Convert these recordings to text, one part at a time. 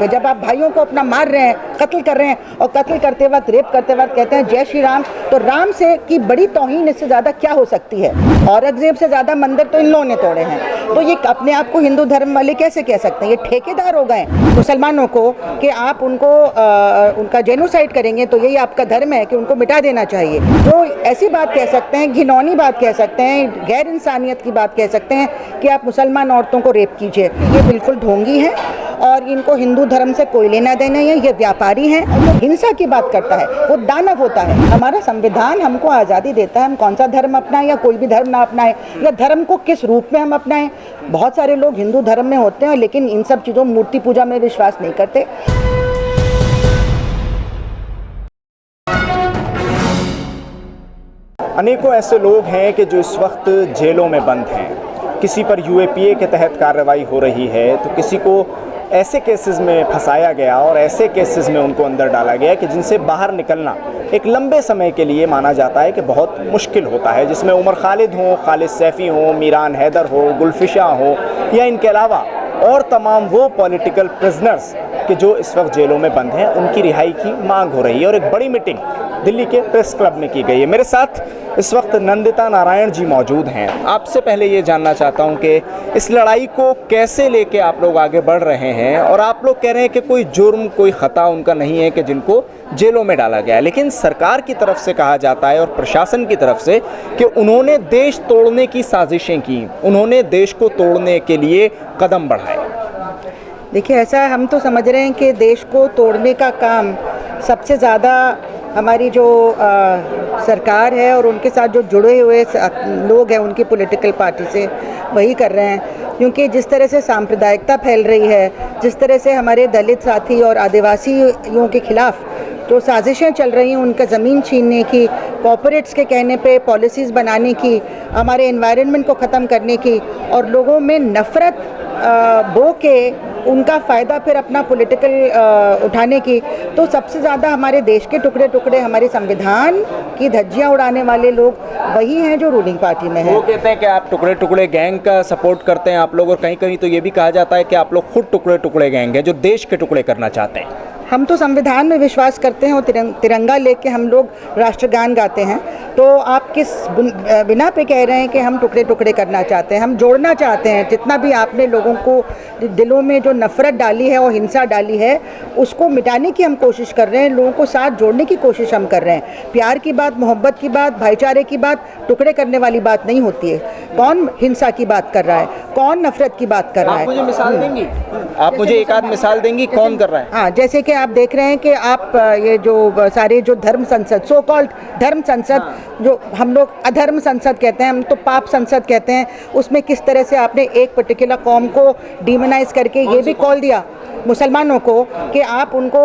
पे। जब आप भाइयों को अपना मार रहे हैं, कत्ल कर रहे हैं, और कत्ल करते वक्त, रेप करते वक्त कहते हैं जय श्री राम, तो राम से की बड़ी तौहीन इससे ज़्यादा क्या हो सकती है। औरंगजेब से ज़्यादा मंदिर तो इन लोगों ने तोड़े हैं, तो ये अपने आप को हिंदू धर्म वाले कैसे कह सकते हैं? ये ठेकेदार हो गए मुसलमानों को कि आप उनको उनका जेनोसाइड करेंगे तो यही आपका धर्म है कि उनको मिटा देना चाहिए। तो ऐसी बात कह सकते हैं, घिनौनी बात कह सकते हैं, गैर इंसानियत की बात कह सकते हैं कि आप मुसलमान औरतों को रेप कीजिए। ये बिल्कुल ढोंगी है और इनको हिंदू धर्म से कोई लेना देना है। ये व्यापारी हैं और जो हिंसा की बात करता है वो दानव होता है। हमारा संविधान हमको आज़ादी देता है, हम कौन सा धर्म अपनाएं या कोई भी धर्म ना अपनाएं, या धर्म को किस रूप में हम अपनाएं। बहुत सारे लोग हिंदू धर्म में होते हैं लेकिन इन सब चीज़ों, मूर्ति पूजा में विश्वास नहीं करते। अनेकों ऐसे लोग हैं कि जो इस वक्त जेलों में बंद हैं। किसी पर यूएपीए के तहत कार्रवाई हो रही है तो किसी को ऐसे केसेस में फंसाया गया और ऐसे केसेस में उनको अंदर डाला गया कि जिनसे बाहर निकलना एक लंबे समय के लिए माना जाता है कि बहुत मुश्किल होता है, जिसमें उमर खालिद हो, खालिद सैफ़ी हो, मीरान हैदर हो, गुलफिशा हो, या इनके अलावा और तमाम वो पॉलिटिकल प्रिजनर्स कि जो इस वक्त जेलों में बंद हैं, उनकी रिहाई की मांग हो रही है। और एक बड़ी मीटिंग दिल्ली के प्रेस क्लब में की गई है। मेरे साथ इस वक्त नंदिता नारायण जी मौजूद हैं। आपसे पहले ये जानना चाहता हूँ कि इस लड़ाई को कैसे लेके आप लोग आगे बढ़ रहे हैं। और आप लोग कह रहे हैं कि कोई जुर्म, कोई ख़ता उनका नहीं है कि जिनको जेलों में डाला गया है, लेकिन सरकार की तरफ से कहा जाता है और प्रशासन की तरफ से कि उन्होंने देश तोड़ने की साजिशें की, उन्होंने देश को तोड़ने के लिए कदम बढ़ाए। देखिए, ऐसा हम तो समझ रहे हैं कि देश को तोड़ने का काम सबसे ज़्यादा हमारी जो सरकार है और उनके साथ जो जुड़े हुए लोग हैं उनकी पॉलिटिकल पार्टी से वही कर रहे हैं। क्योंकि जिस तरह से सांप्रदायिकता फैल रही है, जिस तरह से हमारे दलित साथी और आदिवासियों के खिलाफ जो साजिशें चल रही हैं, उनका ज़मीन छीनने की, कॉर्पोरेट्स के कहने पे पॉलिसीज़ बनाने की, हमारे एनवायरनमेंट को ख़त्म करने की, और लोगों में नफ़रत बो के उनका फ़ायदा फिर अपना पॉलिटिकल उठाने की, तो सबसे ज़्यादा हमारे देश के टुकड़े टुकड़े, हमारे संविधान की धज्जियाँ उड़ाने वाले लोग वही हैं जो रूलिंग पार्टी में हैं। वो कहते हैं कि आप टुकड़े टुकड़े गैंग का सपोर्ट करते हैं आप लोग, और कहीं कहीं तो ये भी कहा जाता है कि आप लोग खुद टुकड़े टुकड़े गैंग हैं जो देश के टुकड़े करना चाहते हैं। हम तो संविधान में विश्वास करते हैं और तिरंगा लेके हम लोग राष्ट्रगान गाते हैं। तो आप किस बिना पे कह रहे हैं कि हम टुकड़े टुकड़े करना चाहते हैं? हम जोड़ना चाहते हैं। जितना भी आपने लोगों को दिलों में जो नफ़रत डाली है और हिंसा डाली है, उसको मिटाने की हम कोशिश कर रहे हैं, लोगों को साथ जोड़ने की कोशिश हम कर रहे हैं। प्यार की बात, मोहब्बत की बात, भाईचारे की बात टुकड़े करने वाली बात नहीं होती है। कौन हिंसा की बात कर रहा है, कौन नफ़रत की बात कर रहा है? आप मुझे मिसाल देंगी? आप मुझे एक आध मिसाल देंगी कौन कर रहा है? हाँ, जैसे कि आप देख रहे हैं कि आप ये जो सारे जो धर्म संसद, सो कॉल्ड धर्म संसद, जो हम लोग अधर्म संसद कहते हैं, हम तो पाप संसद कहते हैं, उसमें किस तरह से आपने एक पर्टिकुलर कौम को डिमोनाइज करके ये भी कॉल दिया मुसलमानों को कि आप उनको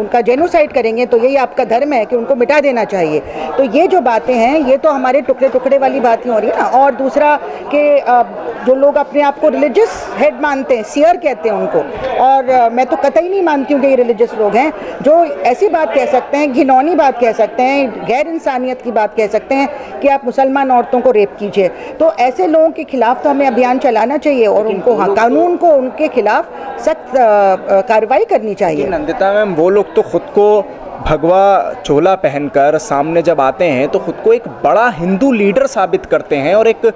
उनका जेनोसाइड करेंगे तो यही आपका धर्म है कि उनको मिटा देना चाहिए। तो ये जो बातें हैं ये तो हमारे टुकड़े टुकड़े वाली बातें हो रही है ना। और दूसरा कि जो लोग अपने आप को रिलीजियस हेड मानते हैं, सियर कहते हैं उनको, और मैं तो कतई नहीं मानती हूँ कि ये रिलीजियस लोग हैं जो ऐसी बात कह सकते हैं, घिनौनी बात कह सकते हैं, गैर इंसानियत की बात कह सकते हैं कि आप मुसलमान औरतों को रेप कीजिए। तो ऐसे लोगों के खिलाफ तो हमें अभियान चलाना चाहिए और उनको, हाँ, कानून को उनके खिलाफ सख्त कार्रवाई करनी चाहिए। नंदिता मैम, वो लोग तो खुद को भगवा चोला पहनकर सामने जब आते हैं तो खुद को एक बड़ा हिंदू लीडर साबित करते हैं, और एक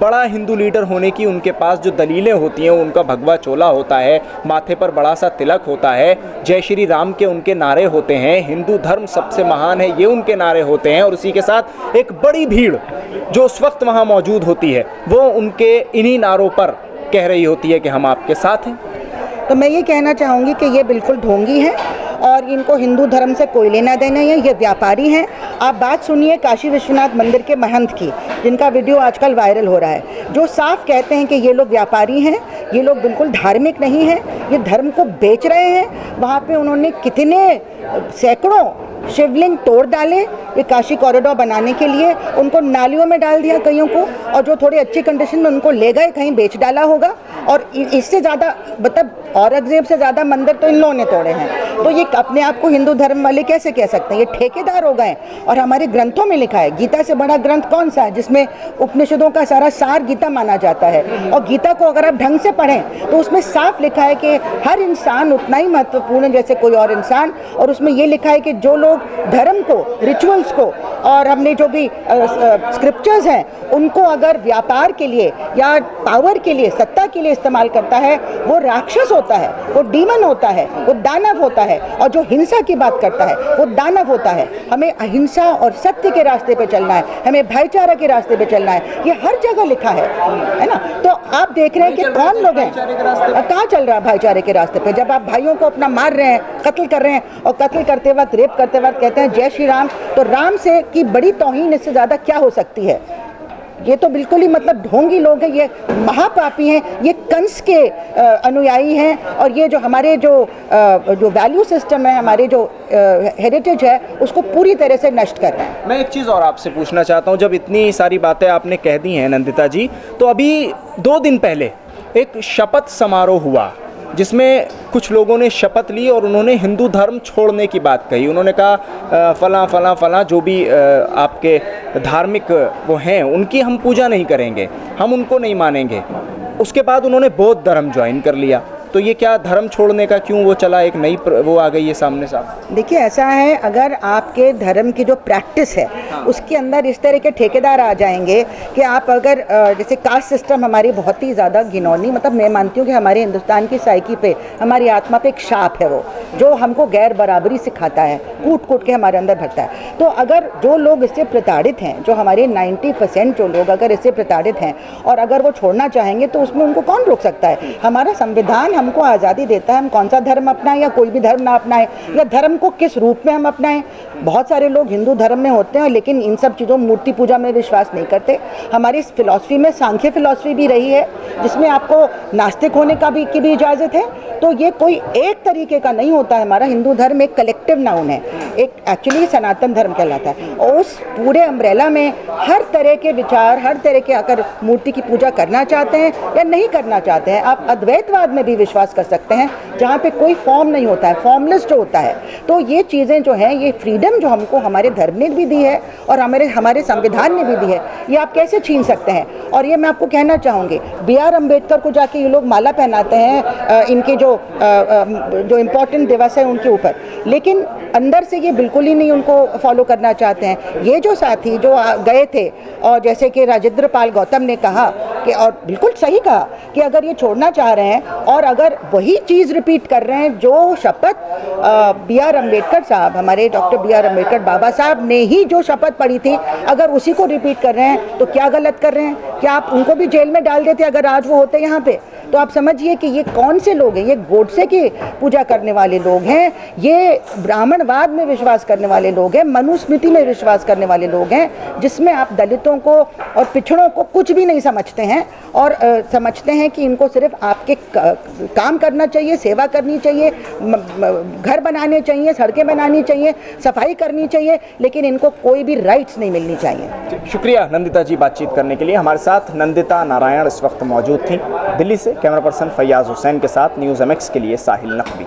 बड़ा हिंदू लीडर होने की उनके पास जो दलीलें होती हैं, उनका भगवा चोला होता है, माथे पर बड़ा सा तिलक होता है, जय श्री राम के उनके नारे होते हैं, हिंदू धर्म सबसे महान है ये उनके नारे होते हैं, और उसी के साथ एक बड़ी भीड़ जो उस वक्त वहाँ मौजूद होती है वो उनके इन्हीं नारों पर कह रही होती है कि हम आपके साथ हैं। तो मैं ये कहना चाहूँगी कि ये बिल्कुल ढोंगी है और इनको हिंदू धर्म से कोई लेना देना है। ये व्यापारी हैं। आप बात सुनिए काशी विश्वनाथ मंदिर के महंत की, जिनका वीडियो आजकल वायरल हो रहा है, जो साफ कहते हैं कि ये लोग व्यापारी हैं, ये लोग बिल्कुल धार्मिक नहीं हैं, ये धर्म को बेच रहे हैं। वहाँ पे उन्होंने कितने सैकड़ों शिवलिंग तोड़ डाले ये काशी कॉरिडोर बनाने के लिए, उनको नालियों में डाल दिया कईयों को, और जो थोड़ी अच्छी कंडीशन में उनको ले गए कहीं बेच डाला होगा। और इससे ज़्यादा, मतलब औरंगजेब से ज़्यादा मंदिर तो इन लोगों ने तोड़े हैं। तो ये अपने आप को हिंदू धर्म वाले कैसे कह सकते हैं? ये ठेकेदार हो गए। और हमारे ग्रंथों में लिखा है, गीता से बड़ा ग्रंथ कौन सा है जिसमें उपनिषदों का सारा सार गीता माना जाता है। और गीता को अगर आप ढंग से पढ़ें तो उसमें साफ लिखा है कि हर इंसान उतना ही महत्वपूर्ण है जैसे कोई और इंसान। और उसमें ये लिखा है कि जो लोग धर्म को, रिचुअल्स को और हमने जो भी स्क्रिप्चर्स हैं उनको अगर व्यापार के लिए या पावर के लिए, सत्ता के लिए इस्तेमाल करता है, वो राक्षस होता है, वो डीमन होता है, वो दानव होता है। और जो हिंसा की बात करता है वो दानव होता है। हमें अहिंसा और सत्य के रास्ते पे चलना है, हमें भाईचारा के रास्ते पे चलना है। ये हर जगह लिखा है ना। तो आप देख रहे हैं कि कौन लोग हैं, कहाँ चल रहा है भाईचारे के रास्ते पे? जब आप भाइयों को अपना मार रहे हैं, कत्ल कर रहे हैं, और कत्ल करते वक्त, रेप करते वक्त कहते हैं जय श्री राम, तो राम से की बड़ी तौहीन इससे ज़्यादा क्या हो सकती है? ये तो बिल्कुल ही मतलब ढोंगी लोग हैं, ये महापापी हैं, ये कंस के अनुयायी हैं। और ये जो हमारे जो वैल्यू सिस्टम है, हमारे जो हेरिटेज है, उसको पूरी तरह से नष्ट कर रहे हैं। मैं एक चीज़ और आपसे पूछना चाहता हूँ, जब इतनी सारी बातें आपने कह दी हैं नंदिता जी, तो अभी 2 दिन पहले एक शपथ समारोह हुआ जिसमें कुछ लोगों ने शपथ ली और उन्होंने हिंदू धर्म छोड़ने की बात कही। उन्होंने कहा फलां फलां फलां जो भी आपके धार्मिक वो हैं उनकी हम पूजा नहीं करेंगे, हम उनको नहीं मानेंगे। उसके बाद उन्होंने बौद्ध धर्म ज्वाइन कर लिया। तो ये क्या धर्म छोड़ने का क्यों वो चला, एक नई वो आ गई है सामने साहब? देखिए ऐसा है, अगर आपके धर्म की जो प्रैक्टिस है उसके अंदर इस तरह के ठेकेदार आ जाएंगे कि आप अगर जैसे कास्ट सिस्टम हमारी बहुत ही ज़्यादा घिनौनी, मतलब मैं मानती हूँ कि हमारे हिंदुस्तान की साइकी पे, हमारी आत्मा पे एक शाप है वो, जो हमको गैर बराबरी सिखाता है, कूट कूट के हमारे अंदर भरता है। तो अगर जो लोग इससे प्रताड़ित हैं, जो हमारे 90% जो लोग अगर इससे प्रताड़ित हैं और अगर वो छोड़ना चाहेंगे तो उसमें उनको कौन रोक सकता है? हमारा संविधान हमको आज़ादी देता है, हम कौन सा धर्म अपनाएं या कोई भी धर्म ना अपनाएं, या धर्म को किस रूप में हम अपनाएं। बहुत सारे लोग हिंदू धर्म में होते हैं लेकिन इन सब चीज़ों, मूर्ति पूजा में विश्वास नहीं करते। हमारी फिलॉसफी में सांख्य फिलॉसफी भी रही है जिसमें आपको नास्तिक होने की भी इजाज़त है। तो ये कोई एक तरीके का नहीं होता है। हमारा हिंदू धर्म एक कलेक्टिव नाउन है, एक एक्चुअली सनातन धर्म कहलाता है। और उस पूरे अम्ब्रेला में हर तरह के विचार, हर तरह के, अगर मूर्ति की पूजा करना चाहते हैं या नहीं करना चाहते हैं, आप अद्वैतवाद में भी विश्वास कर सकते हैं जहाँ पे कोई फॉर्म नहीं होता है, फॉर्मलेस जो होता है। तो ये चीज़ें जो हैं, ये फ्रीडम जो हमको हमारे धर्म ने भी दी है और हमारे संविधान ने भी दी है, ये आप कैसे छीन सकते हैं? और ये मैं आपको कहना चाहूँगी, BR अम्बेडकर को जाके ये लोग माला पहनाते हैं इनके जो इम्पोर्टेंट दिवस है उनके ऊपर, लेकिन अंदर से ये बिल्कुल ही नहीं उनको फॉलो करना चाहते हैं। ये जो साथी जो गए थे, और जैसे कि राजेंद्र पाल गौतम ने कहा कि, और बिल्कुल सही कहा कि अगर ये छोड़ना चाह रहे हैं और अगर वही चीज़ रिपीट कर रहे हैं जो शपथ BR अम्बेडकर साहब, हमारे डॉक्टर BR अम्बेडकर बाबा साहब ने ही जो शपथ पढ़ी थी, अगर उसी को रिपीट कर रहे हैं तो क्या गलत कर रहे हैं? क्या आप उनको भी जेल में डाल देते अगर आज वो होते यहाँ पे? तो आप समझिए कि ये कौन से लोग हैं। ये गोडसे की पूजा करने वाले लोग हैं, ये ब्राह्मणवाद में विश्वास करने वाले लोग हैं, मनुस्मृति में विश्वास करने वाले लोग हैं, जिसमें आप दलितों को और पिछड़ों को कुछ भी नहीं समझते हैं और समझते हैं कि इनको सिर्फ आपके काम करना चाहिए, सेवा करनी चाहिए, घर बनाने चाहिए, सड़कें बनानी चाहिए, सफाई करनी चाहिए, लेकिन इनको कोई भी राइट्स नहीं मिलनी चाहिए। शुक्रिया नंदिता जी बातचीत करने के लिए। हमारे साथ नंदिता नारायण इस वक्त मौजूद थी। दिल्ली से कैमरा पर्सन फैयाज हुसैन के साथ न्यूज़ MX के लिए साहिल नकवी।